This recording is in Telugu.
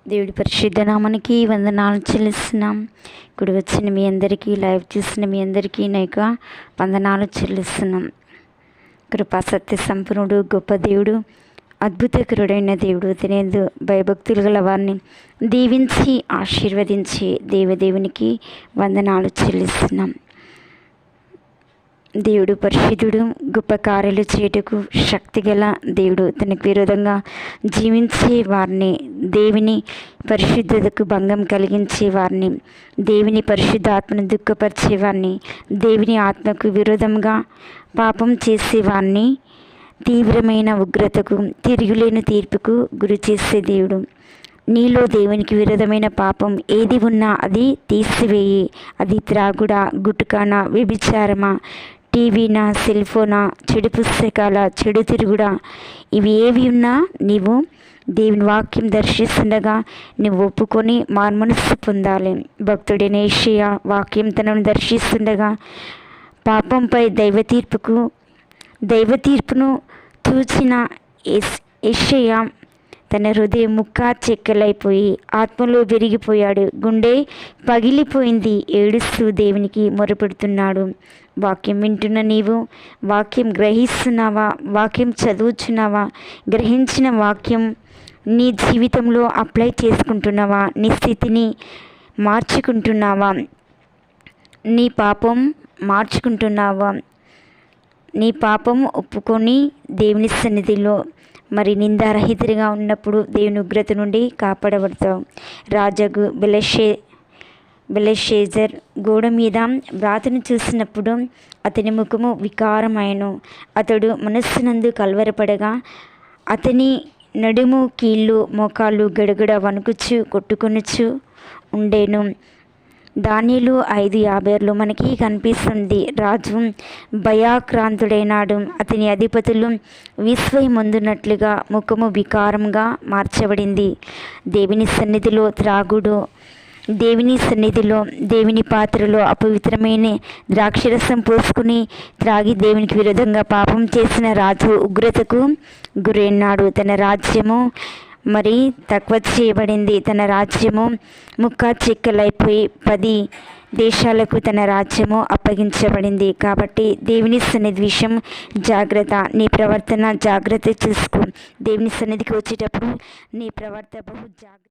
దేవుడి పరిశుద్ధ నామానికి వందనాలు చెల్లిస్తున్నాం. ఇప్పుడు వచ్చిన మీ అందరికీ, లైవ్ చూసిన మీ అందరికీ నా యొక్క వందనాలు చెల్లిస్తున్నాం. కృపా సత్య సంపన్నుడు, గొప్ప దేవుడు, అద్భుతకరుడైన దేవుడు, తినేందు భయభక్తులు గల వారిని దీవించి ఆశీర్వదించి దేవదేవునికి వందనాలు చెల్లిస్తున్నాం. దేవుడు పరిశుద్ధుడు, గొప్ప కార్యాలు చేయుటకు శక్తిగల దేవుడు. తనకు విరోధంగా జీవించే వారిని, దేవుని పరిశుద్ధతకు భంగం కలిగించే వారిని, దేవుని పరిశుద్ధాత్మను దుఃఖపరిచే వారిని, దేవుని ఆత్మకు విరోధంగా పాపం చేసేవారిని తీవ్రమైన ఉగ్రతకు, తిరుగులేని తీర్పుకు గురి చేసే దేవుడు. నీలో దేవునికి విరోధమైన పాపం ఏది ఉన్నా అది తీసివేయి. అది త్రాగుడా, గుట్కానా, వ్యభిచారమా, టీవీనా, సెల్ ఫోనా, చెడు పుస్తకాల, చెడు తిరుగుడా, ఇవి ఏవి ఉన్నా నీవు దేవుని వాక్యం దర్శిస్తుండగా నువ్వు ఒప్పుకొని మార్మనస్సు పొందాలి. భక్తుడైన యెషయా వాక్యం తనను దర్శిస్తుండగా పాపంపై దైవ తీర్పును చూచిన యెషయా తన హృదయం ముక్కా చెక్కలైపోయి ఆత్మలో విరిగిపోయాడు. గుండె పగిలిపోయింది. ఏడుస్తూ దేవునికి మొరపెడుతున్నాడు. వాక్యం వింటున్న నీవు వాక్యం గ్రహిస్తున్నావా? వాక్యం చదువుచున్నావా? గ్రహించిన వాక్యం నీ జీవితంలో అప్లై చేసుకుంటున్నావా? నీ స్థితిని మార్చుకుంటున్నావా? నీ పాపం మార్చుకుంటున్నావా? నీ పాపం ఒప్పుకొని దేవుని సన్నిధిలో మరి నిందారహితుడిగా ఉన్నప్పుడు దేవుని ఉగ్రత నుండి కాపాడబడతావు. రాజగు బెల్షస్సర్ గోడ మీద వ్రాతను చూసినప్పుడు అతని ముఖము వికారమైను. అతడు మనస్సునందు కలవరపడగా అతని నడుము, కీళ్ళు, మోకాళ్ళు గడగడ వణుకుచు కొట్టుకొనుచు ఉండేను. దానియేలు 5:56 మనకి కనిపిస్తుంది. రాజు భయాక్రాంతుడైనాడు. అతని అధిపతులు విస్మయమొందినట్లుగా ముఖము వికారంగా మార్చబడింది. దేవుని సన్నిధిలో త్రాగుడు, దేవుని సన్నిధిలో దేవుని పాత్రలో అపవిత్రమైన ద్రాక్షరసం పోసుకుని త్రాగి దేవునికి విరోధంగా పాపం చేసిన రాజు ఉగ్రతకు గురైనాడు. తన రాజ్యము మరి తక్కువ చేయబడింది. తన రాజ్యము ముక్కా చెక్కలైపోయి 10 దేశాలకు తన రాజ్యము అప్పగించబడింది. కాబట్టి దేవుని సన్నిధి విషయం జాగ్రత్త. నీ ప్రవర్తన జాగ్రత్త చూసుకో. దేవుని సన్నిధికి వచ్చేటప్పుడు నీ ప్రవర్తన బహు జాగ్రత్త.